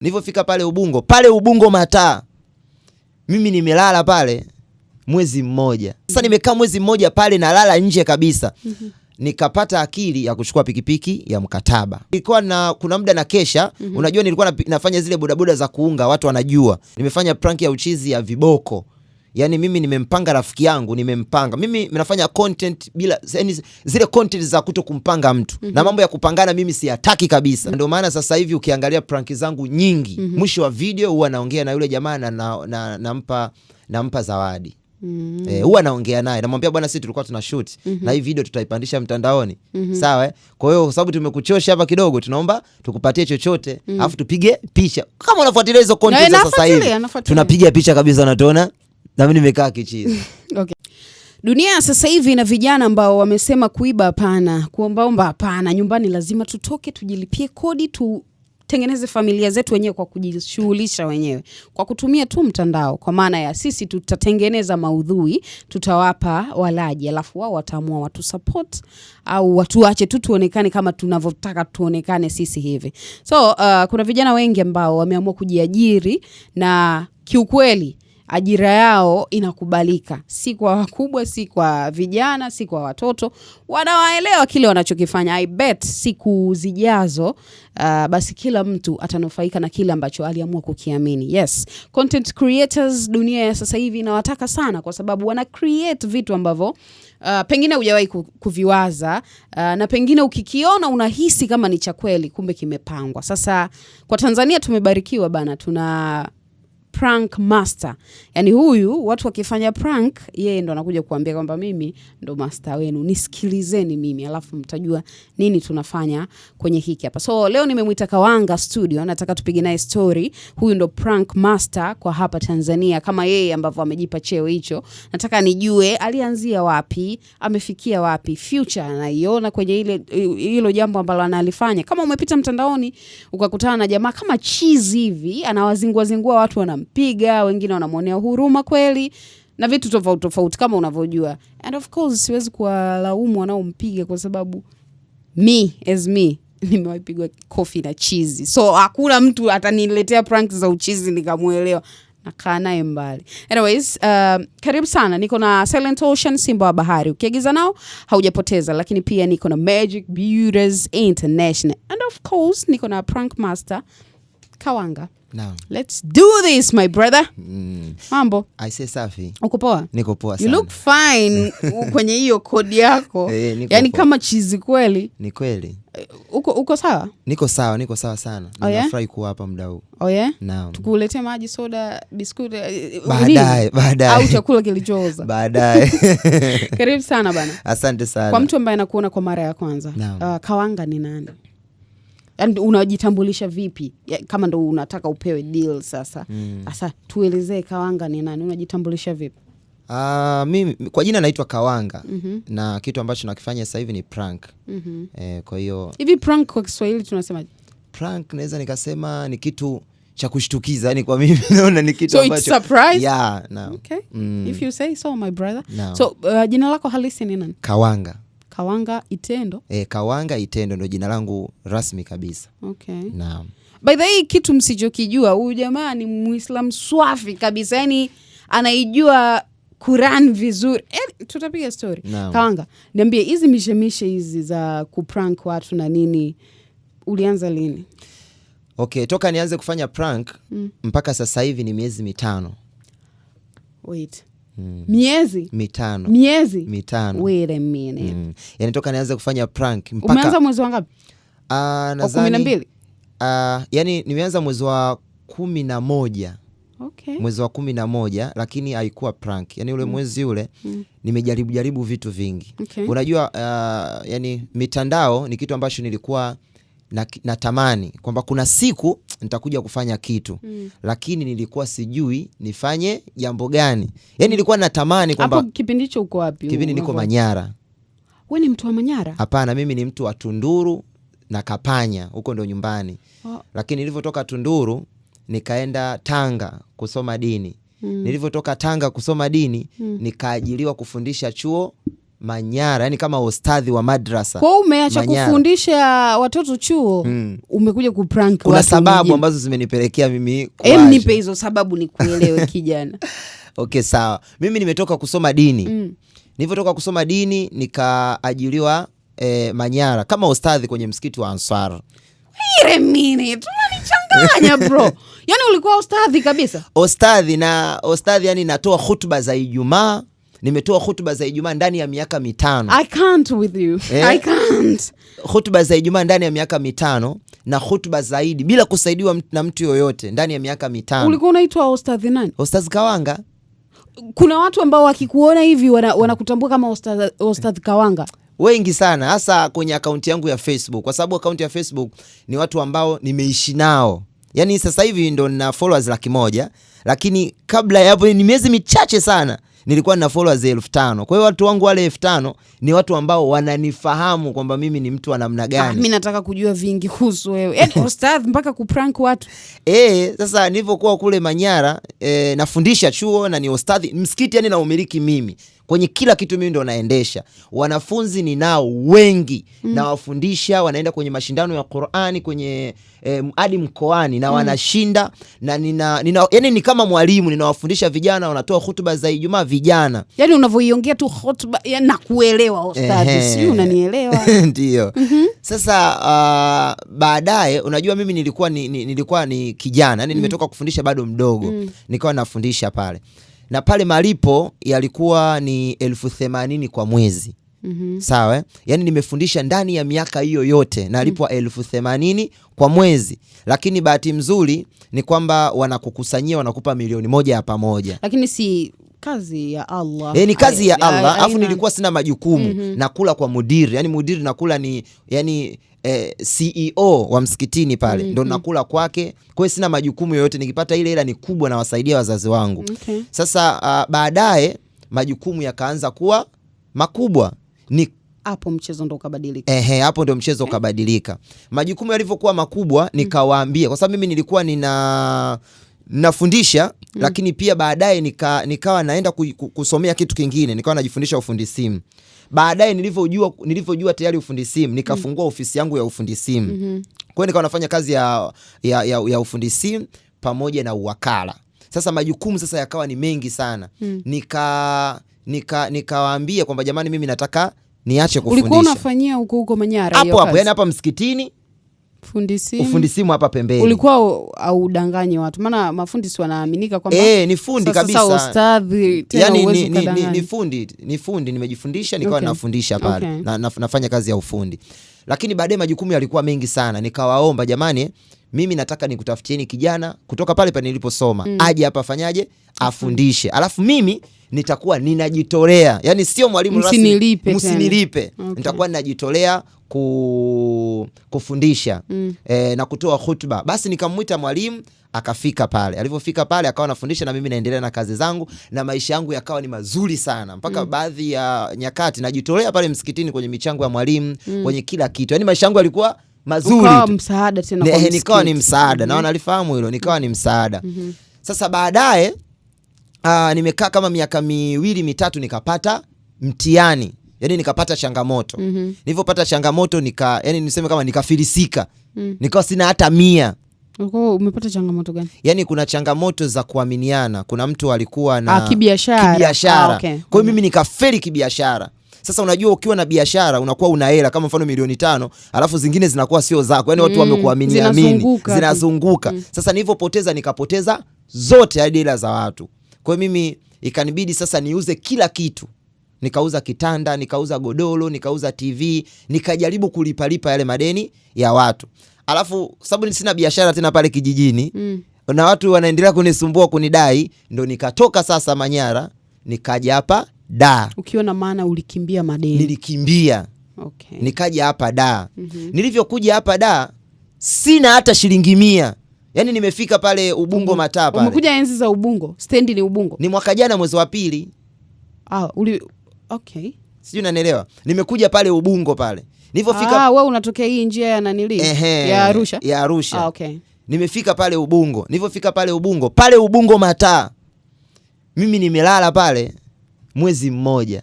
Nilipofika pale Ubungo Mataa, mimi nimelala pale mwezi mmoja. Sasa nimekaa mwezi mmoja pale nalala nje kabisa. Nikapata akili ya kuchukua pikipiki ya mkataba. Ilikuwa kuna muda na kesha, unajua nilikuwa nafanya zile bodaboda za kuunga, watu wanajua. Nimefanya prank ya uchizi ya viboko. Yani mimi nimempanga rafiki yangu, Mimi nafanya content bila zile content za kumpanga mtu. Na mambo ya kupangana mimi siyataki kabisa. Ndio maana sasa hivi ukiangalia prank zangu nyingi, mwisho wa video huwa naongea na yule jamaa na nampa zawadi. Huwa naongea naye, namwambia bwana, sisi tulikuwa tuna shoot na hii video tutaipandisha mtandaoni. Sawa? Kwa hiyo sababu tumekuchosha hapa kidogo, tunaomba tukupatie chochote, alafu tupige picha. Kama unafuatilia hizo content za sasa hivi, tunapiga picha kabisa, unatona na mimi nimekaa kichizi. Okay. Dunia sasa hivi na vijana ambao wamesema kuiba hapana, kuombaomba hapana, nyumbani lazima tutoke, tujilipie kodi, tutengeneze familia zetu wenyewe kwa kujishughulisha wenyewe, kwa kutumia tu mtandao. Kwa maana ya sisi tutatengeneza maudhui, tutawapa walaji, alafu wao wataamua watu support au watuache tu tuonekane kama tunavyotaka tuonekane sisi hivi. So kuna vijana wengi ambao wameamua kujiajiri, na kiukweli ajira yao inakubalika, si kwa wakubwa, si kwa vijana, si kwa watoto. Wanawaelewa kile wanachokifanya. I bet siku zijazo basi kila mtu atanufaika na kile ambacho aliamua kukiamini. Yes, content creators dunia ya sasa hivi inawataka sana, kwa sababu wana create vitu ambavyo pengine hujawahi kuviwaza, na pengine ukikiona unahisi kama ni cha kweli, kumbe kimepangwa. Sasa kwa Tanzania tumebarikiwa bana, tuna prank master. Yani huyu watu wakifanya prank, yeye ndo anakuja kuambia kwamba mimi ndo master wenu, nisikilizeni mimi, alafu mtajua nini tunafanya kwenye hiki hapa. So leo nimemuita Kawanga studio, nataka tupige naye story. Huyu ndo prank master kwa hapa Tanzania, kama yeye ambavyo amejipa cheo hicho. Nataka nijue alianzia wapi, amefikia wapi, future anaiona kwenye hilo jambo ambalo analifanya. Kama umepita mtandaoni ukakutana na jamaa kama cheese hivi, anawazingua watu, wanampiga, wengine wanamuonea huruma kweli, na vitu tofauti kama unavyojua. And of course siwezi kuwalaumu wanaompiga, kwa sababu me nimewahi pigwa kofi na cheese. So hakuna mtu ataniletea prank za uchizi nikamuelewa, nakaa naye mbali. Anyways, karibu sana. Niko na Silent Ocean, Simba wa Bahari. Ukiagiza nao haujapoteza. Lakini pia niko na Magic Beauties International. And of course niko na prank master Kawanga. Now, let's do this my brother. Mambo? I say safi. Uko poa? Niko poa sana. You look fine kwenye hiyo kodi yako. Yani kama chizi kweli. Ni kweli. Uko sawa? Niko sawa sana. Nafurahi kuwa hapa muda huu. Oh yeah? Naam. Tukuletee maji, soda, biskuti baadaye au chakula kilichooza baadaye. Karibu sana bana. Asante sana. Kwa mtu ambaye anakuona kwa mara ya kwanza, Kawanga ni nani? And unajitambulisha vipi? Kama ndo unataka upewe deal sasa. Sasa tuelezee Kawanga ni nani, unajitambulisha vipi? Mimi kwa jina naitwa Kawanga. Na kitu ambacho nakifanya sasa hivi ni prank. Kwa hiyo hivi prank kwa Kiswahili tunasema? Prank naweza nikasema ni kitu cha kushtukiza, yani kwa mimi naona ni kitu ambacho. So it's surprise? Yeah, no. Okay. If you say so my brother. No. So jina lako halisi ni nani? Kawanga. Kawanga Itendo? Kawanga Itendo ndo jina langu rasmi kabisa. Okay. Naam. By the way, kitu msichokijua, huyu jamaa ni Muislam swafi kabisa. Yani anaijua Quran vizuri. Tutapiga story. Naam. Kawanga, niambie hizi mishemishe hizi za kuprank watu na nini, ulianza lini? Okay, toka nianze kufanya prank mpaka sasa hivi ni miezi 5. Wait. Miezi 5. Miezi 5. Wait a minute. Yani toka nianze kufanya prank mpaka umeanza mwezi wangapi? Nadhani 12. Yani nimeanza mwezi wa 11. Okay. Mwezi wa 11, lakini haikuwa prank. Yani ule mwezi ule nimejaribu vitu vingi. Okay. Unajua yani mitandao ni kitu ambacho nilikuwa natamani kwamba kuna siku nitakuja kufanya kitu, lakini nilikuwa sijui nifanye jambo gani. Yani nilikuwa natamani kwamba. Hapo kipindi hicho uko wapi? Kipindi niko Manyara. Wewe ni mtu wa Manyara? Hapana, mimi ni mtu wa Tunduru na Kapanya, huko ndo nyumbani. Lakini nilivyotoka Tunduru nikaenda Tanga kusoma dini. Nilivyotoka Tanga kusoma dini nikaajiriwa kufundisha chuo Manyara, yani kama ustadhi wa madrasa. Kwa umeacha kufundisha watoto chuo, umekuja kuprank watu. Kuna sababu ambazo zimenipelekea mimi kuacha. Nipe hizo sababu nikuelewe kijana. Okay, sawa. Mimi nimetoka kusoma dini. Nilipotoka kusoma dini nikaajiriwa Manyara kama ustadhi kwenye msikiti wa Ansar. Wait a minute, unanichanganya bro. Yani ulikuwa ustadhi kabisa? Ustadhi yani natoa hutuba za Ijumaa. Nimetoa hutuba za Ijumaa ndani ya miaka 5. I can't with you. I can't. Hutuba za Ijumaa ndani ya miaka 5 na hutuba zaidi bila kusaidiwa na mtu yoyote ndani ya miaka 5. Ulikuwa unaitwa ustadhi nani? Ustadhi Kawanga. Kuna watu ambao wakikuona hivi wanakutambua kama ustadhi Kawanga. Wengi sana, hasa kwenye akaunti yangu ya Facebook, kwa sababu akaunti ya Facebook ni watu ambao nimeishi nao. Yani sasa hivi ndo nina followers 100,000, lakini kabla ya hapo ni miezi michache sana nilikuwa na followers 5,000. Kwa hiyo watu wangu wale 5,000 ni watu ambao wananifahamu kwamba mimi ni mtu wa namna gani. Mimi nataka kujua vingi kuhusu wewe. Yaani ustadhi mpaka kuprank watu. Sasa nilipokuwa kule Manyara, nafundisha chuo na ni ustadhi msikiti, yani na umiliki mimi. Kwenye kila kitu mimi ndo naendesha. Wanafunzi ninao wengi na wafundisha, wanaenda kwenye mashindano ya Qur'ani kwenye hadi mkoani na wanashinda, na yani ni kama mwalimu, ninawafundisha vijana, wanatoa hutuba za Ijumaa vijana. Yani unavyoiongea tu hutuba na kuelewa ustadhi, si unanielewa? Ndio. Sasa baadaye unajua mimi nilikuwa ni kijana, yani nimetoka kufundisha bado mdogo. Nikawa nafundisha pale. Na pale malipo yalikuwa ni 80,000 kwa mwezi. Sawa? Yani nimefundisha ndani ya miaka hiyo yote nalipwa 80,000 kwa mwezi. Lakini bahati mzuri ni kwamba wanakukusanyia, wanakupa 1,000,000 ya pamoja. Lakini si kazi ya Allah. Ni kazi ya Allah. Alafu nilikuwa sina majukumu. Nakula kwa mudiri. Yani mudiri nakula ni CEO wa msikitini pale. Ndo nakula kwake. Kwa hiyo sina majukumu yoyote. Nikipata ile hela ni kubwa na wasaidia wazazi wangu. Sasa baadaye majukumu yakaanza kuwa makubwa. Hapo mchezo ndo ukabadilika. Hapo ndo mchezo ukabadilika. Majukumu yalivyokuwa makubwa nikawaambia, kwa sababu mimi nilikuwa nafundisha lakini pia baadaye nikawa naenda kusomea kitu kingine, nikawa najifundisha ufundi simu. Baadaye nilivyojua tayari ufundi simu, nikafungua ofisi yangu ya ufundi simu. Kwa hiyo nikawa nafanya kazi ya ufundi simu pamoja na uwakala. Sasa majukumu sasa yakawa ni mengi sana. Nikawaambia kwamba jamani, mimi nataka niache kufundisha. Ulikuwa unafanyia huko Manyara hiyo kazi? Hapo yani hapa msikitini. Ufundi simu hapa pembeni. Ulikuwa audanganye watu, maana mafundi si wanaaminika kwamba ni fundi kabisa. Sasa ustadhi tena yani ni fundi nimejifundisha, nikawa nafundisha pale. Nafanya kazi ya ufundi. Lakini baadaye majukumu yalikuwa mengi sana. Nikawaomba jamani, mimi nataka nikutafutieni kijana kutoka pale pale niliposoma, aje hapa afanyaje, afundishe. Alafu mimi nitakuwa ninajitolea. Yani sio mwalimu rasmi, msinilipe. Nitakuwa ninajitolea kufundisha na kutoa hutuba. Basi nikamuita mwalimu, akafika pale. Alivyofika pale akawa anafundisha na mimi naendelea na kazi zangu, na maisha yangu yakawa ni mazuri sana. Mpaka baadhi ya nyakati najitolea pale msikitini kwenye michango ya mwalimu, kwenye kila kitu. Yani maisha yangu yalikuwa mazuri. Ukawa msaada tena kwa msikiti. Nikawa ni msaada. Na wanalifahamu hilo, nikawa ni msaada. Sasa baadaye nimekaa kama miaka 2-3 nikapata mtihani. Yani nikapata changamoto. Nilipopata changamoto yani niseme kama nikafilisika. Nikawa sina hata 100. Ulikuwa umepata changamoto gani? Yani kuna changamoto za kuaminiana. Kuna mtu alikuwa na kibiashara. Kwa hiyo mimi nikafeli kibiashara. Sasa unajua ukiwa na biashara unakuwa una hela kama mfano 5,000,000, alafu zingine zinakuwa sio zako. Yani watu wamekuaminia zinazunguka. Sasa nilipopoteza nikapoteza zote hadi hela za watu. Kwa hiyo mimi ikanibidi sasa niuze kila kitu. Nikauza kitanda, nikauza godoro, nikauza TV, nikajaribu kulipalipa yale madeni ya watu. Alafu sababu sina biashara tena pale kijijini, na watu wanaendelea kunisumbua kunidai, ndo nikatoka sasa Manyara, nikaja hapa Dar. Ukiona maana ulikimbia madeni. Nilikimbia. Nikaja hapa Dar. Nilivyokuja hapa Dar, sina hata shilingi 100. Yani nimefika pale Ubungo Mataa pale. Umekuja enzi za Ubungo? Stendi ni Ubungo? Ni mwaka jana mwezi wa 2. Sijui unanielewa. Nimekuja pale Ubungo pale. Nilipofika wewe unatokea hii njia ya nanili ya Arusha? Ya Arusha. Nimefika pale Ubungo. Nilipofika pale Ubungo Mataa, mimi nimelala pale mwezi mmoja.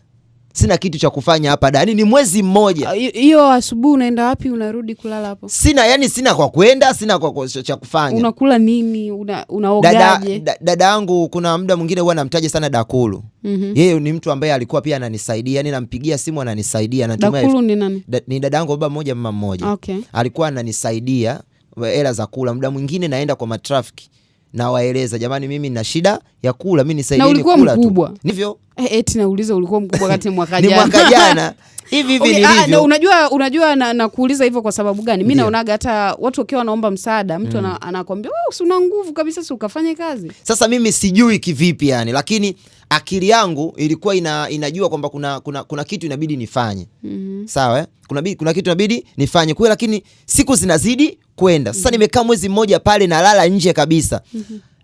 sina kitu cha kufanya hapa da. Yani ni mwezi mmoja. Hiyo asubuhi unaenda wapi, unarudi kulala hapo? Sina kwa kwenda, sina kwa cha kufanya. Unakula nini? Unaogaje? Dada yangu kuna muda mwingine huwa namtaje sana Dakulu. Yeye ni mtu ambaye alikuwa pia ananisaidia. Yani nampigia simu ananisaidia, anatumia. Dakulu ni nani? Ni dada yangu baba mmoja mama mmoja. Okay. Alikuwa ananisaidia hela za kula. Muda mwingine naenda kwa matrafiki na waeleza, jamani mimi nina shida ya kula, mimi nisaidieni kula tu. Mkubwa. Ndivyo? Eti nauliza ulikuwa mkubwa kati mwaka jana. Ni mwaka jana. Hivi nilivyo. Unajua na kuuliza hivyo kwa sababu gani? Mimi naonaga hata watu wakiwa wanaomba msaada, mtu anakuambia, "Wewe una nguvu kabisa, si ukafanye kazi." Sasa mimi sijui kivipi yani, lakini akili yangu ilikuwa inajua kwamba kuna kitu inabidi nifanye. Sawa eh? Kuna kitu inabidi nifanye. Kwa lakini siku zinazidi kwenda. Sasa nimekaa mwezi mmoja pale na lala nje kabisa.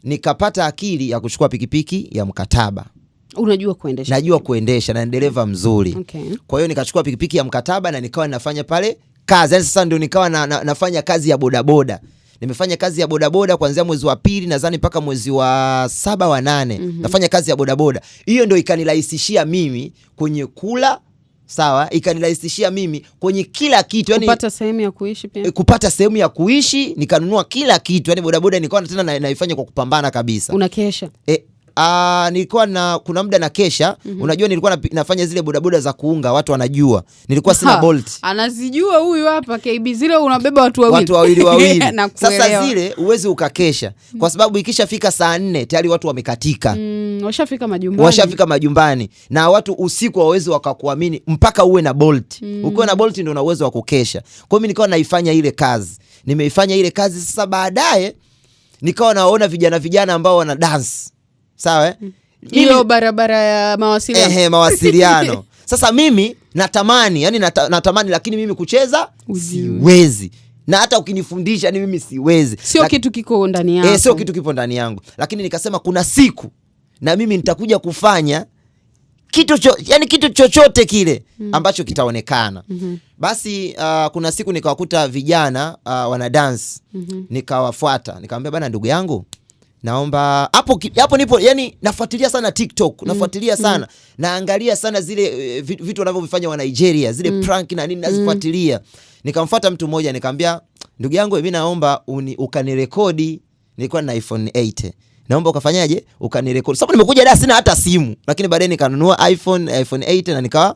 Nikapata akili ya kuchukua pikipiki ya mkataba. Unajua kuendesha? Najua kuendesha na dereva mzuri. Okay. Kwa hiyo nikachukua pikipiki ya mkataba na nikawa nafanya pale kazi. Yani sasa ndio nikawa nafanya kazi ya bodaboda. Nimefanya kazi ya bodaboda kuanzia mwezi wa pili nadhani mpaka mwezi wa 7 wa 8. Nafanya kazi ya bodaboda. Hiyo ndio ikanirahisishia mimi kwenye kula, sawa? Ikanirahisishia mimi kwenye kila kitu, yani kupata sehemu ya kuishi pia. Kupata sehemu ya kuishi, nikanunua kila kitu. Yani bodaboda nilikuwa tena naifanya kwa kupambana kabisa. Unakesha? Nilikuwa kuna muda na kesha. Unajua nilikuwa nafanya zile bodaboda za kuunga, watu wanajua. Nilikuwa sina Bolt. Anazijua huyu hapa KB zile unabeba watu wawili. Sasa zile uwezi ukakesha kwa sababu ikishafika saa 4 tayari watu wamekatika. Washafika majumbani. Na watu usiku hawawezi wakakuamini mpaka uwe na Bolt. Ukiwa na Bolt ndio una uwezo wa kukesha. Kwa hiyo mimi nilikuwa naifanya ile kazi. Nimeifanya ile kazi. Sasa baadaye nikawa naona vijana ambao wana dance. Sawa hiyo barabara ya mawasiliano. Mawasiliano. Sasa mimi natamani, yani natamani lakini mimi kucheza siwezi. Na hata ukinifundisha ni mimi siwezi. Sio kitu kiko ndani yangu. Sio kitu kipo ndani yangu. Lakini nikasema kuna siku na mimi nitakuja kufanya kitu chochote kile ambacho kitaonekana. Basi kuna siku nikawakuta vijana wana dance. Nikawafuata. Nikamwambia bana, ndugu yangu, naomba hapo nipo, yani nafuatilia sana TikTok, nafuatilia sana, naangalia sana zile vitu wanavyofanya wa Nigeria, zile prank na nini nazifuatilia. Nikamfuata mtu mmoja nikamwambia, ndugu yangu mimi naomba ukanirekodi. Nilikuwa na iPhone 8. Naomba ukafanyaje? Ukanirekodi. Sababu nimekuja da sina hata simu, lakini baadaye nikanunua iPhone 8 na nikawa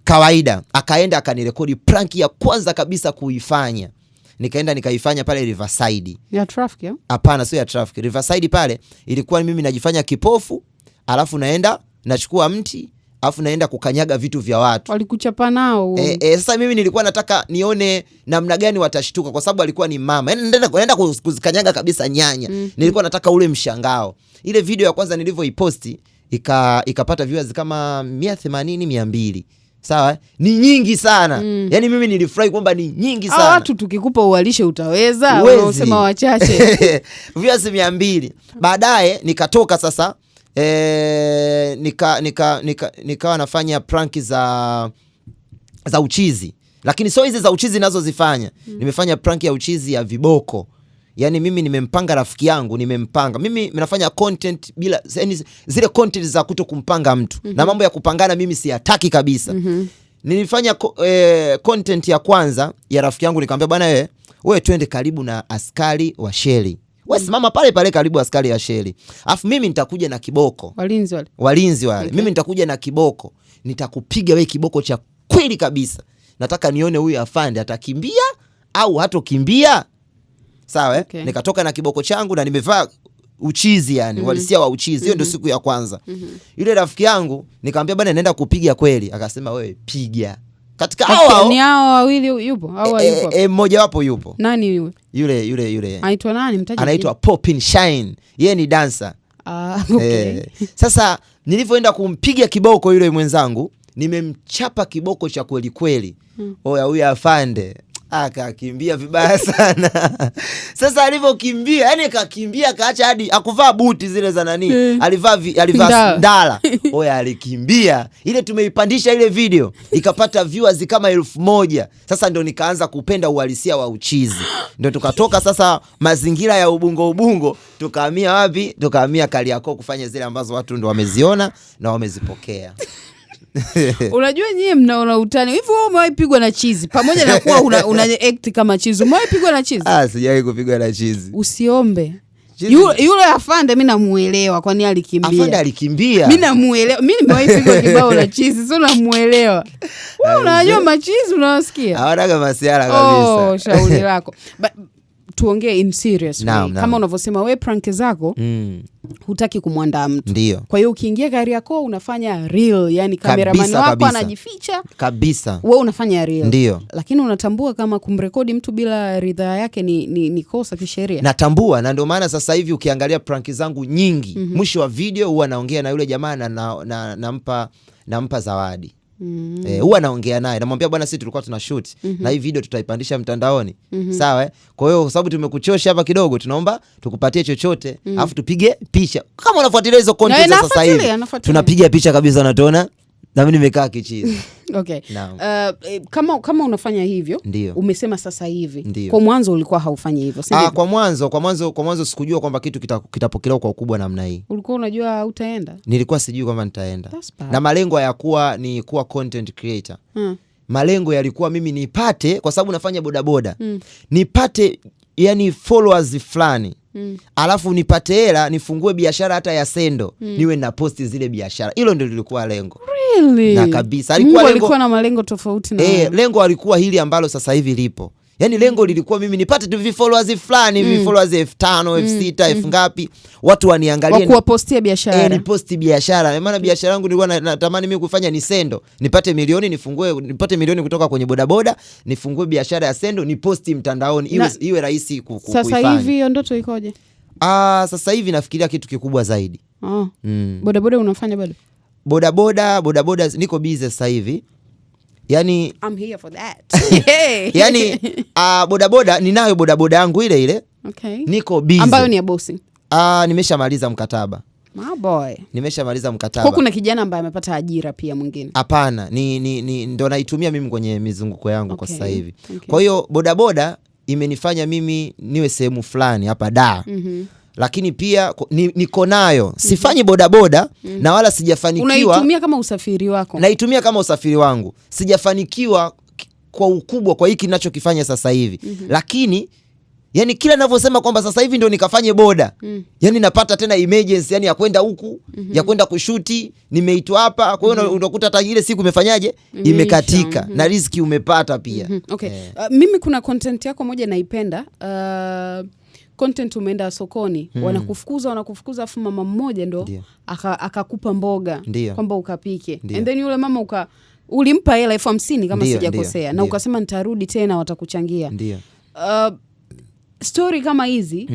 kawaida. Akaenda akanirekodi prank ya kwanza kabisa kuifanya. Nikaenda nikaifanya pale Riverside. Ya traffic ya? Hapana, sio ya traffic. Riverside pale ilikuwa mimi najifanya kipofu, alafu naenda nachukua mti, alafu naenda kukanyaga vitu vya watu. Walikuchapa nao. Sasa mimi nilikuwa nataka nione namna gani watashtuka kwa sababu alikuwa ni mama. Yaani naenda kuzikanyaga kabisa nyanya. Nilikuwa nataka ule mshangao. Ile video ya kwanza nilivyoiposti ikapata viewers kama 180 200. Sawa? Ni nyingi sana. Yaani mimi nilifurahi kwamba ni nyingi sana. Watu tukikupa uwalishe utaweza, unasema wachache. Viewers 200. Baadaye nikatoka sasa nikawa nafanya prank za uchizi. Lakini sio hizi za uchizi ninazozifanya. Nimefanya prank ya uchizi ya viboko. Yani mimi nimempanga rafiki yangu, mimi nafanya content bila, yani zile content za kutokumpanga mtu. Na mambo ya kupangana mimi siyataki kabisa. Nilifanya content ya kwanza ya rafiki yangu, nikamwambia bwana wewe twende karibu na askari wa sheli. Wewe simama pale karibu askari wa sheli. Alafu mimi nitakuja na kiboko. Walinzi wale. Okay. Mimi nitakuja na kiboko. Nitakupiga wewe kiboko cha kweli kabisa. Nataka nione huyu afande atakimbia au hatokimbia. Sawa Okay. Nikatoka na kiboko changu na nimevaa uchizi yani, walisia wa uchizi. Hiyo ndio siku ya kwanza. Yule rafiki yangu nikamwambia bwana naenda kupiga kweli. Akasema wewe piga. Katika hao ni hao wawili yupo au hayupo? Mmoja wapo yupo. Nani yule? Yule. Anaitwa nani? Mtaji. Anaitwa Popin Shine. Yeye ni dancer. Okay. Sasa nilivyoenda kumpiga kiboko yule mwenzangu, nimemchapa kiboko cha kweli kweli. Oya huyu afande akakimbia vibaya sana. Sasa alivyokimbia, yani kakimbia kaacha hadi akuvaa buti zile za nani. Alivaa ndala. Oya alikimbia. Ile tumeipandisha ile video ikapata viewers kama 1000. Sasa ndio nikaanza kupenda uhalisia wa uchizi. Ndio tukatoka sasa mazingira ya ubungo tukahamia wapi? Tukahamia Kariakoo kufanya zile ambazo watu ndio wameziona na wamezipokea. Unajua nyie mnaona utani. Hivi wewe umewahi pigwa na chizi? Pamoja na kuwa una act kama chizi. Umewahi pigwa na chizi? Sijawahi kupigwa na chizi. Usiombe. Yule afande mimi namuelewa kwani alikimbia. Afande alikimbia. Mimi namuelewa. Mimi nimewahi pigwa kibao na chizi, sio namuelewa. Wewe unajua machizi unawasikia? Hawanaga masiara kabisa. Shauri lako. Tuongee in serious way. Kama unavyosema wewe prank zako hutaki kumwandaa mtu. Ndio. Kwa hiyo ukiingia gari yako unafanya real, yani cameraman wako anajificha kabisa. Wewe unafanya real. Ndio. Lakini unatambua kama kumrekodi mtu bila ridhaa yake ni kosa kisheria? Natambua, na ndio maana sasa hivi ukiangalia prank zangu nyingi, mwisho wa video huwa naongea na yule jamaa na nampa zawadi. Huwa naongea naye, namwambia bwana, sisi tulikuwa tuna shoot na hii video tutaipandisha mtandaoni. Sawa? Kwa hiyo sababu tumekuchosha hapa kidogo, tunaomba tukupatie chochote alafu tupige picha. Kama unafuatilia hizo content sasa hivi tunapiga picha kabisa, unatona na mimi nimekaa kichizi. Okay. Kama unafanya hivyo, umesema sasa hivi. Ndiyo. Kwa mwanzo ulikuwa haufanyi hivyo, si ndivyo? Kwa mwanzo sikujua kwamba kitu kitapokelewa kwa ukubwa namna hii. Ulikuwa unajua utaenda? Nilikuwa sijui kwamba nitaenda. Na malengo hayakuwa ni kuwa content creator. Malengo yalikuwa mimi nipate, kwa sababu nafanya bodaboda. Nipate yani followers fulani. Alafu nipate hela nifungue biashara hata ya sendo. Niwe na posti zile biashara. Hilo ndio lilikuwa lengo. Really? Na kabisa. Alikuwa na malengo tofauti na lengo alikuwa hili ambalo sasa hivi lipo. Yani lengo lilikuwa mimi nipate tu followers fulani, followers 5,000, 6,000, ngapi, watu waniangalie, kuwapostia biashara. Ni posti biashara. Maana biashara yangu nilikuwa natamani mimi kufanya ni sendo. Nipate milioni nipate milioni kutoka kwenye bodaboda, nifungue biashara ya sendo, ni posti mtandaoni, iwe rahisi kuifanya. Sasa hivi hiyo ndoto ikoje? Sasa hivi nafikiria kitu kikubwa zaidi. Bodaboda unafanya bado? Bodaboda niko busy sasa hivi. Yani I'm here for that. Yani bodaboda ninayo bodaboda yangu ile. Okay. Niko busy. Ambayo ni ya bosi. Nimeshamaliza mkataba. My boy. Nimeshamaliza mkataba. Kwa kuna kijana ambaye amepata ajira pia mwingine? Hapana, ndo naitumia mimi kwenye mizunguko yangu kwa sasa hivi. Kwa hiyo bodaboda imenifanya mimi niwe sehemu fulani hapa Dar. Lakini pia niko nayo. Sifanyi bodaboda na wala sijafanikiwa. Unaitumia kama usafiri wako? Naitumia kama usafiri wangu. Sijafanikiwa kwa ukubwa kwa hiki ninachokifanya sasa hivi. Lakini yani kila ninavyosema kwamba sasa hivi ndio nikafanye boda, yani napata tena emergency, yani ya kwenda huku, ya kwenda kushuti, nimeitwa hapa. Kwa hiyo unakuta hata ile siku imefanyaje, imekatika na riziki umepata pia. Okay. Mimi kuna content yako moja naipenda. Content umeenda sokoni, wanakufukuza afu mama mmoja ndo akakupa mboga kwamba ukapike. And then yule mama ulimpa hela 50,000 kama sijakosea, na ukasema nitarudi tena watakuchangia. Story kama hizi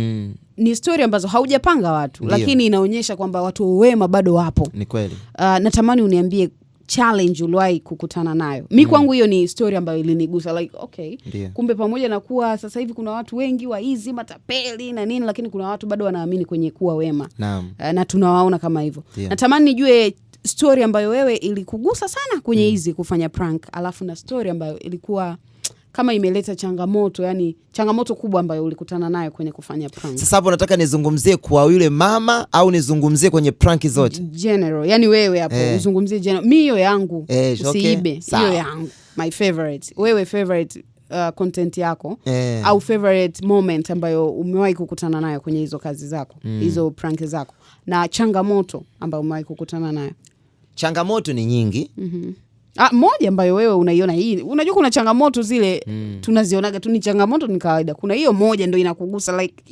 ni story ambazo haujapanga watu. Lakini inaonyesha kwamba watu wema bado wapo. Ni kweli. Natamani uniambie challenge uliwahi kukutana nayo. Mimi kwangu hiyo ni story ambayo ilinigusa, like okay. Kumbe pamoja na kuwa sasa hivi kuna watu wengi waizi, matapeli na nini, lakini kuna watu bado wanaamini kwenye kuwa wema. Na tunawaona kama hivyo. Natamani nijue story ambayo wewe ilikugusa sana kwenye hizi kufanya prank, alafu na story ambayo ilikuwa kama imeleta changamoto, yani changamoto kubwa ambayo ulikutana nayo kwenye kufanya prank. Sasa hapo nataka nizungumzie kwa yule mama au nizungumzie kwenye prank zote? General, yani wewe hapo uzungumzie general. Mimi hiyo yangu usiibe. Hiyo yangu my favorite. Wewe favorite content yako au favorite moment ambayo umewahi kukutana nayo kwenye hizo kazi zako, hizo prank zako, na changamoto ambayo umewahi kukutana nayo? Changamoto ni nyingi. Moja ambayo wewe unaiona hii, unajua kuna changamoto zile tunazionaga tu ni changamoto, ni kawaida. Kuna hiyo moja ndio inakugusa like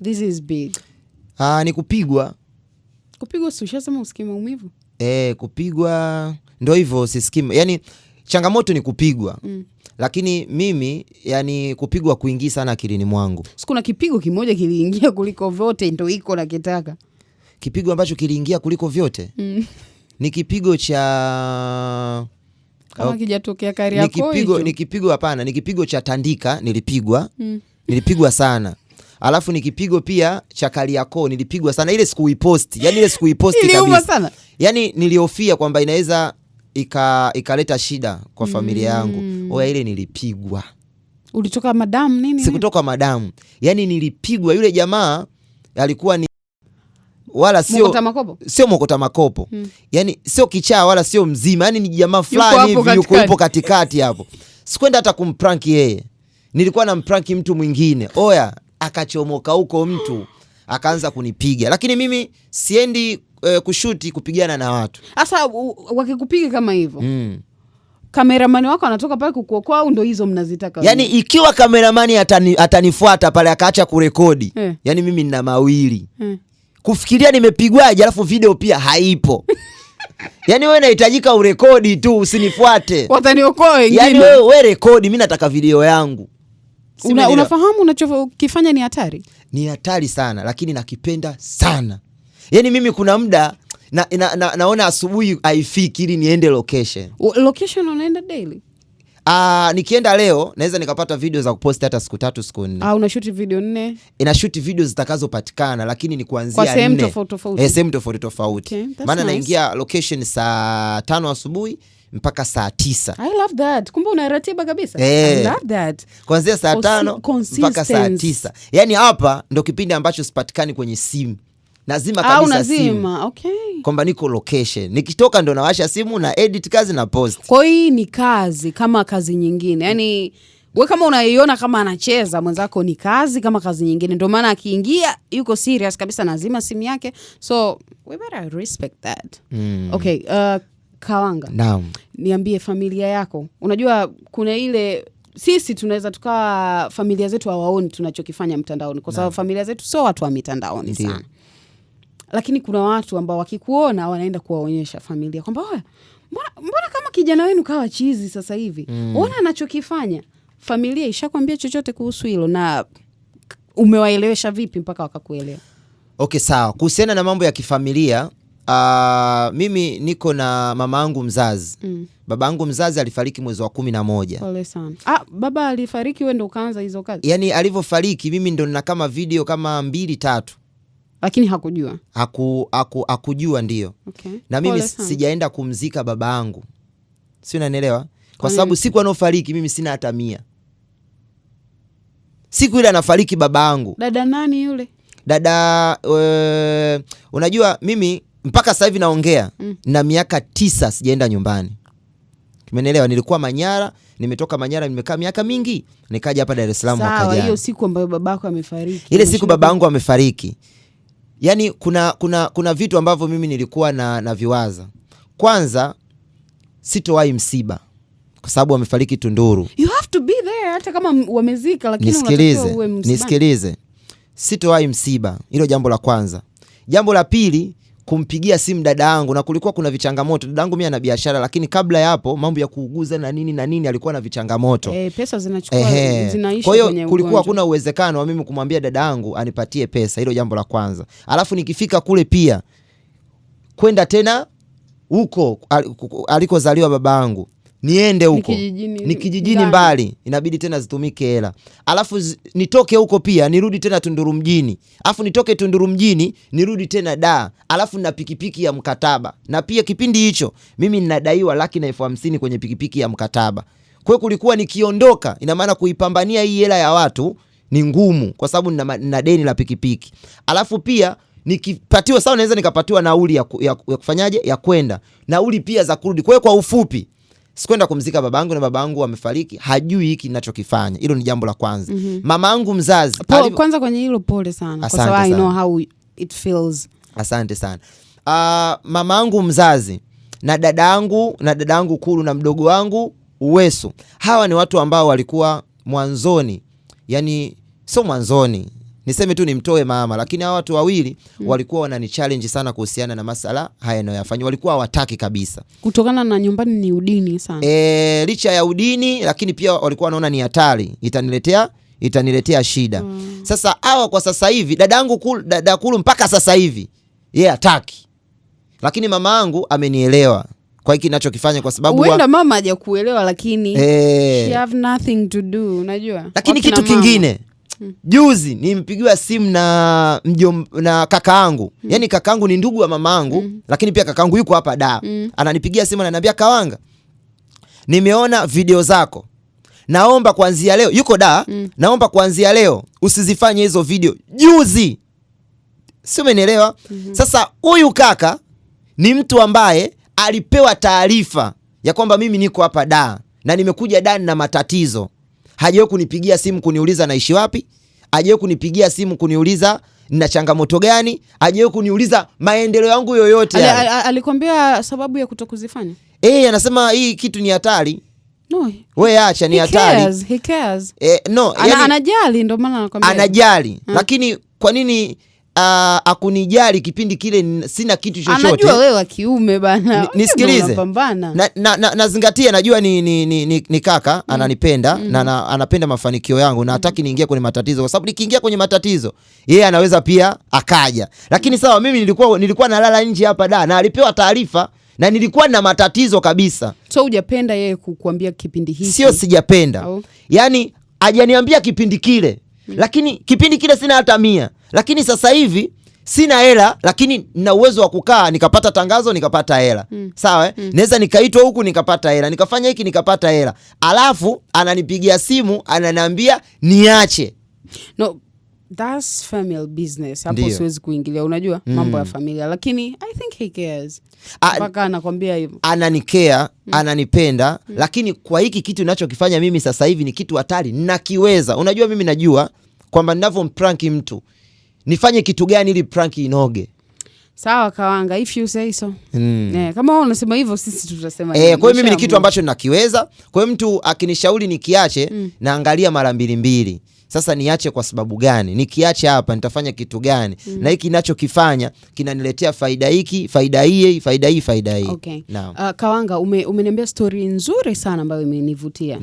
this is big. Ni kupigwa. Kupigwa si ushasema usikie maumivu? Kupigwa ndio hivyo, usisikii. Yani changamoto ni kupigwa. Lakini mimi yani kupigwa kuingia sana akilini mwangu. Kuna kipigo kimoja kiliingia kuliko vyote, ndio iko na kitaka. Kipigo ambacho kiliingia kuliko vyote? Ni kipigo cha kama kijatokea Kariakoo hicho. Ni kipigo hapana, ni kipigo cha Tandika nilipigwa. Nilipigwa sana. Alafu ni kipigo pia cha Kariakoo nilipigwa sana. Ile sikuiposti. Yani ile sikuiposti kabisa. Yani nilihofia kwamba inaweza ikaleta shida kwa familia yangu. Oya, ile nilipigwa. Ulitoka madamu nini? Sikutoka madamu. Yani nilipigwa. Yule jamaa alikuwa ni wala sio mokota makopo. Yani sio kichaa wala sio mzima, yani ni jamaa fulani hivi yuko katikati hapo. Sikwenda hata kumprank yeye, nilikuwa na mprank mtu mwingine. Oya, akachomoka huko mtu akaanza kunipiga, lakini mimi siendi kushuti kupigana na watu. Sasa wakikupiga kama hivyo kameramani wako anatoka pale kukuokoa au ndo hizo mnazitaka? Yani ikiwa kameramani atanifuata pale akaacha kurekodi, yani mimi nina mawili. Kufikiria nimepigwaje alafu video pia haipo. Yani wewe unahitajika urekodi tu, usinifuate. Wataniokoa wengine. Yani wewe rekodi, mimi nataka video yangu. Unafahamu unachokifanya ni hatari? Ni hatari sana, lakini nakipenda sana. Yani mimi kuna muda naona asubuhi haifiki ili niende location. Location unaenda daily? Nikienda leo naweza nikapata video za kuposti hata siku 3 siku 4. Unashoot video 4? Inashoot video zitakazopatikana, lakini ni kuanzia 4. Sehemu tofauti. Sehemu tofauti. Okay, maana naingia location saa 5 asubuhi mpaka saa 9. I love that. Kumbe una ratiba kabisa. I love that. Kuanzia saa 5 mpaka saa 9. Yani hapa ndo kipindi ambacho sipatikani kwenye simu. Nazima kabisa simu. Okay. Kwamba niko location. Nikitoka ndo nawasha simu na edit kazi na post. Kwa hiyo ni kazi kama kazi nyingine. Yani wewe kama unaiona kama anacheza, mwenzako ni kazi kama kazi nyingine. Ndio maana akiingia yuko serious kabisa, nazima simu yake. So we better respect that. Okay, Kawanga. Naam. Niambie familia yako. Unajua kuna ile sisi tunaweza tukawa familia zetu hawaoni tunachokifanya mtandaoni kwa sababu familia zetu sio watu wa mitandaoni sana. Lakini kuna watu ambao wakikuona wanaenda kuwaonyesha familia kwamba mbona kama kijana wenu kawa chizi sasa hivi. Unaona anachokifanya. Familia ishakwambia chochote kuhusu hilo na umewaelewesha vipi mpaka wakakuelewa? Okay, sawa. Kuhusiana na mambo ya kifamilia, mimi niko na mamangu mzazi. Babangu mzazi alifariki mwezi wa 11. Pole sana. Baba alifariki wewe ndo ukaanza hizo kazi? Yani alivyofariki mimi ndo nina kama video kama 2-3. Lakini hakujua. Hakujua ndio. Okay. Na mimi sijaenda kumzika babangu. Si unanielewa? Kwa sababu siku anofariki mimi sina hata 100. Siku ile anafariki babangu. Dada nani yule? Dada unajua mimi mpaka sasa hivi naongea na miaka 9 sijaenda nyumbani. Umenielewa? Nilikuwa Manyara, nimetoka Manyara nimekaa miaka mingi, nikaja hapa Dar es Salaam mwaka jana. Sawa, hiyo siku ambayo babako amefariki. Ile siku babangu amefariki. Yani kuna vitu ambavyo mimi nilikuwa na viwaza. Kwanza sitowahi msiba kwa sababu amefariki Tunduru. You have to be there hata kama wamezika, lakini unatakiwa uwe msiba. Nisikilize. Sitowahi msiba. Hilo jambo la kwanza. Jambo la pili, kumpigia simu dada yangu, na kulikuwa kuna vichangamoto. Dada yangu mimi ana biashara, lakini kabla ya hapo mambo ya kuuguza na nini alikuwa na vichangamoto. Pesa zinachukua zinaisha. Kwa hiyo kulikuwa kuna uwezekano wa mimi kumwambia dada yangu anipatie pesa. Hilo jambo la kwanza. Alafu nikifika kule pia kwenda tena huko alikozaliwa babangu, niende huko ni kijijini mbali, inabidi tena zitumike hela. Alafu nitoke huko pia nirudi tena Tunduru mjini. Alafu nitoke Tunduru mjini nirudi tena Dar. Alafu na pikipiki ya mkataba. Na pia kipindi hicho mimi ninadaiwa 150,000 kwenye pikipiki ya mkataba. Kwa hiyo kulikuwa nikiondoka, ina maana kuipambania hii hela ya watu ni ngumu kwa sababu nina deni la pikipiki. Alafu pia nikipatiwa sawa, naweza nikapatiwa nauli ya kufanyaje, ya kwenda, nauli pia za kurudi. Kwa hiyo kwa ufupi, sikwenda kumzika babangu na babangu amefariki, hajui hiki ninachokifanya. Hilo ni jambo la kwanza. Mamangu mzazi kwanza kwenye hilo pole sana kwa sababu I know how it feels. Asante sana. Mamangu mzazi na dadangu Kulu na mdogo wangu Uwesu, hawa ni watu ambao walikuwa mwanzoni, yani sio mwanzoni, niseme tu nimtoe mama, lakini hawa watu wawili walikuwa wanani challenge sana kuhusiana na masala haya yanayofanywa. Walikuwa hawataki kabisa. Kutokana na nyumbani ni udini sana. Licha ya udini, lakini pia walikuwa wanaona ni hatari, itaniletea shida. Sasa hawa kwa sasa hivi, dada Kulu mpaka sasa hivi yeye hataki. Lakini mama yangu amenielewa kwa hiki ninachokifanya, kwa sababu huenda mama hajakuelewa, lakini she have nothing to do, unajua. Lakini kitu kingine, juzi nimpigiwa simu na kakaangu. Yani kakaangu ni ndugu wa mamangu, lakini pia kakaangu yuko hapa Dar. Ananipigia simu ananiambia, Kawanga, nimeona video zako. Naomba kuanzia leo, yuko Dar, naomba kuanzia leo usizifanye hizo video. Juzi Si umenielewa? Sasa huyu kaka ni mtu ambaye alipewa taarifa ya kwamba mimi niko hapa Dar na nimekuja Dar na matatizo. Hajawahi kunipigia simu kuniuliza naishi wapi. Hajawahi kunipigia simu kuniuliza nina changamoto gani. Hajawahi kuniuliza maendeleo yangu yoyote. Alikwambia sababu ya kutokuzifanya? Anasema hii kitu ni hatari. No. Wewe acha, ni hatari. He cares. No, yani, anajali, ndio maana anakwambia. Anajali. Lakini kwa nini akunijali kipindi kile sina kitu chochote? Anajua wewe wa kiume bana. Nisikilize. Nazingatia, najua ni kaka ananipenda na anapenda mafanikio yangu na hataki niingie kwenye matatizo, kwa sababu nikiingia kwenye matatizo yeye anaweza pia akaja. Lakini sawa, mimi nilikuwa nalala nje hapa Dar na alipewa taarifa na nilikuwa na matatizo kabisa. So hujapenda yeye kukuambia kipindi hiki? Sio sijapenda. Yani hajaniambia kipindi kile. Lakini kipindi kile sina hata 100. Lakini sasa hivi sina hela, lakini nina uwezo wa kukaa nikapata tangazo nikapata hela. Sawa Naweza nikaitwa huku nikapata hela, nikafanya hiki nikapata hela. Alafu ananipigia simu ananiambia niache. No, that's family business. Hapo siwezi kuingilia, unajua mambo ya familia, lakini I think he cares. Mpaka anakwambia hivyo. Ananikea, ananipenda, lakini kwa hiki kitu ninachokifanya mimi sasa hivi ni kitu hatari, nakiweza. Unajua mimi najua kwamba ninavyomprank mtu nifanye kitu gani ili prank inoge. Sawa Kawanga, if you say so. Kama wewe unasema hivyo sisi tutasema. Kwa hiyo mimi ni kitu ambacho ninakiweza. Kwa hiyo mtu akinishauri nikiache, naangalia mara mbili. Sasa niache kwa sababu gani? Nikiache hapa nitafanya kitu gani? Na hiki ninachokifanya kinaniletea faida hiki, faida hii, faida hii, faida hii. Okay. Kawanga, umeniambia story nzuri sana ambayo imenivutia.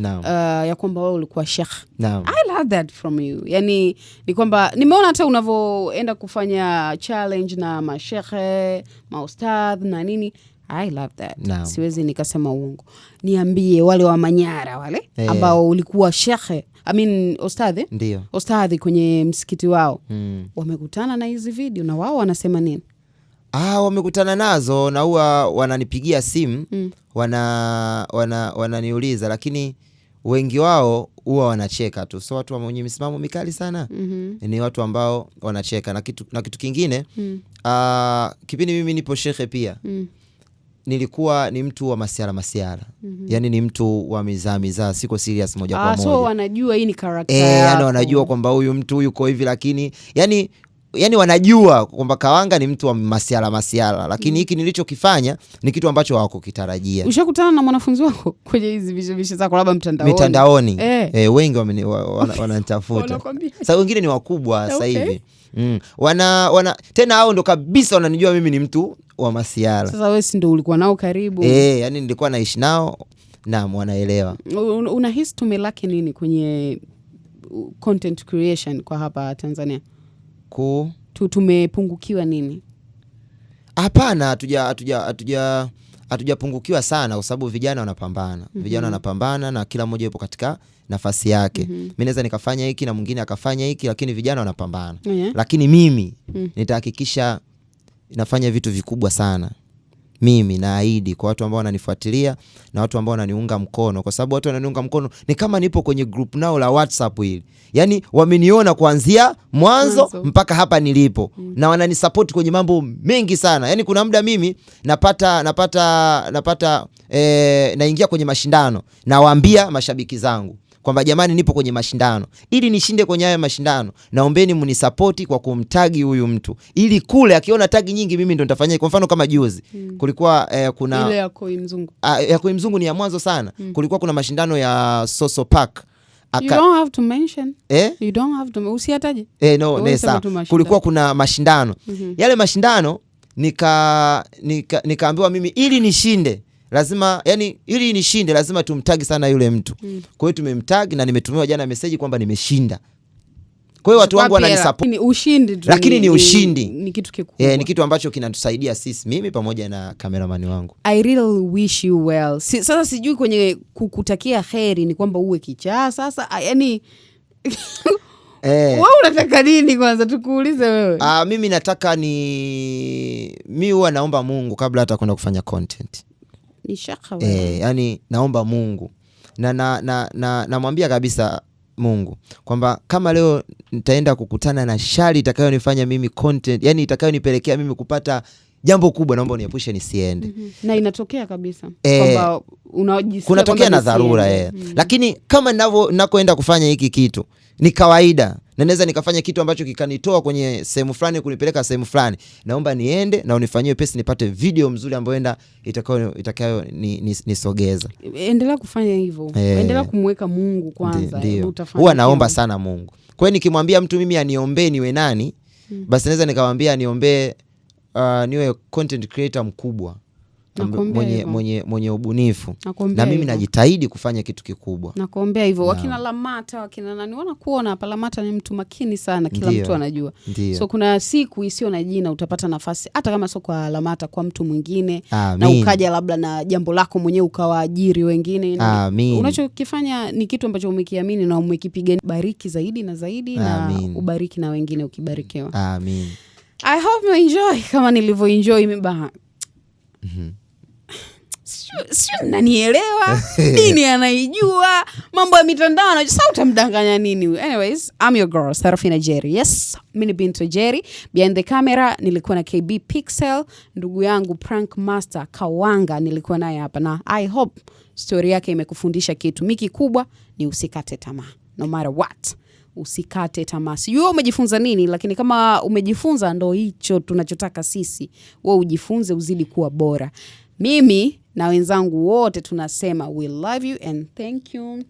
Ya kwamba wewe ulikuwa sheikh. I love that from you. Yani ni kwamba nimeona hata unavoenda kufanya challenge na mashekhe, maustadh na nini. I love that. Siwezi nikasema uongo. Niambie wale wa Manyara wale ambao ulikuwa shekhe, ustadhi? Ndio. Ustadhi kwenye msikiti wao. Wamekutana na hizi video na wao wanasema nini? Wamekutana nazo na huwa wananipigia simu, wananiuliza, lakini wengi wao huwa wanacheka tu. So watu wenye misimamo mikali sana. Ni watu ambao wanacheka na kitu kingine. Kipindi mimi nipo shekhe pia. Nilikuwa ni mtu wa masiara. Yani ni mtu wa mizaa, siko serious moja kwa moja. So wanajua hii ni character yako. Yani wanajua kwamba huyu mtu yuko hivi, lakini yani wanajua kwamba Kawanga ni mtu wa masiara, lakini hiki nilichokifanya ni kitu ambacho hawakukitarajia. Ushakutana na mwanafunzi wako kwenye hizi visho zako labda mitandaoni? Wengi wananitafuta. Sasa wengine ni wakubwa sasa hivi. Tena hao ndo kabisa wananijua mimi ni mtu wa masiara. Sasa wewe si ndo ulikuwa nao karibu? Yani nilikuwa naishi nao na wanaelewa. Unahisi tumelaki nini kwenye content creation kwa hapa Tanzania? Tumepungukiwa nini? Hapana, hatujapungukiwa sana, kwa sababu vijana wanapambana. Vijana wanapambana na kila mmoja yupo katika nafasi yake. Mimi naweza nikafanya hiki na mwingine akafanya hiki, lakini vijana wanapambana. Lakini mimi nitahakikisha nafanya vitu vikubwa sana. Mimi naahidi kwa watu ambao wananifuatilia na watu ambao wananiunga mkono, kwa sababu watu wananiunga mkono ni kama nipo kwenye group nao la WhatsApp hili. Yani wameniona kuanzia mwanzo mpaka hapa nilipo, na wananisupport kwenye mambo mengi sana. Yani kuna muda mimi naingia kwenye mashindano, nawaambia mashabiki zangu kwamba jamani, nipo kwenye mashindano, ili nishinde kwenye haya mashindano naombeni mnisapoti kwa kumtagi huyu mtu, ili kule akiona tagi nyingi mimi ndo nitafanya. Kwa mfano kama juzi kulikuwa kuna ile ya Koi Mzungu. Ya Koi Mzungu ni ya mwanzo sana. Kulikuwa kuna mashindano ya Soso Park. You don't have to mention. You don't have to, usiyataje. No, nesa. Kulikuwa kuna mashindano. Yale mashindano nikaambiwa mimi ili nishinde lazima, yani ili nishinde lazima tumtagi sana yule mtu. Kwa hiyo tumemtagi na nimetumiwa jana message kwamba nimeshinda. Kwa hiyo watu wangu wananisupport. Ni ushindi tu. Lakini ni ushindi. Ni kitu kikubwa. Ni kitu ambacho kinatusaidia sisi, mimi pamoja na cameraman wangu. I really wish you well. Sasa sijui kwenye kukutakia heri ni kwamba uwe kichaa sasa, yani wewe unataka nini kwanza tukuulize wewe? Mimi nataka mimi huwa naomba Mungu kabla hata kwenda kufanya content. Ni shaka wewe. Yani naomba Mungu. Na namwambia kabisa Mungu kwamba kama leo nitaenda kukutana na shari itakayonifanya mimi content, yani itakayonipelekea mimi kupata jambo kubwa, naomba uniepushe nisiende. Na inatokea kabisa kwamba unajisikia kunatokea na dharura lakini kama nakoenda kufanya hiki kitu ni kawaida, na naweza nikafanya kitu ambacho kikanitoa kwenye sehemu fulani kunipeleka sehemu fulani, naomba niende na unifanyie pesa nipate video mzuri ambayo itakayo nisogeza. Endelea kufanya hivyo. Endelea kumweka Mungu kwanza. Huwa naomba sana Mungu. Kwa hiyo nikimwambia mtu mimi aniombee niwe nani, basi naweza nikamwambia aniombee niwe content creator mkubwa mwenye ubunifu, na mimi najitahidi kufanya kitu kikubwa. Nakuombea hivyo. Wakina Lamata, wakina nani wanakuona hapa. Lamata ni mtu makini sana, kila mtu anajua. So kuna siku isiyo na jina utapata nafasi, hata kama sio kwa Lamata, kwa mtu mwingine, na ukaja labda na jambo lako mwenyewe ukawaajiri wengine. Unachokifanya ni kitu ambacho umekiamini na umekipiga. Bariki zaidi na zaidi. Na ubariki na wengine ukibarikiwa. Amen. I hope you enjoy kama nilivyoenjoy mimi. Sio nanielewa. Dini anaijua. Mambo ya mitandao anajua. Sasa utamdanganya nini? Anyways, I'm your girl Sarafina Jerry. Yes, mimi ni Binto Jerry. Behind the camera nilikuwa na KB Pixel, ndugu yangu Prank Master Kawanga nilikuwa naye hapa, na I hope story yake imekufundisha kitu. Miki kubwa ni usikate tamaa. No matter what. Usikate tamaa. Sijui umejifunza nini, lakini kama umejifunza ndo hicho tunachotaka sisi. Wewe ujifunze uzidi kuwa bora. Mimi na wenzangu wote tunasema we love you and thank you.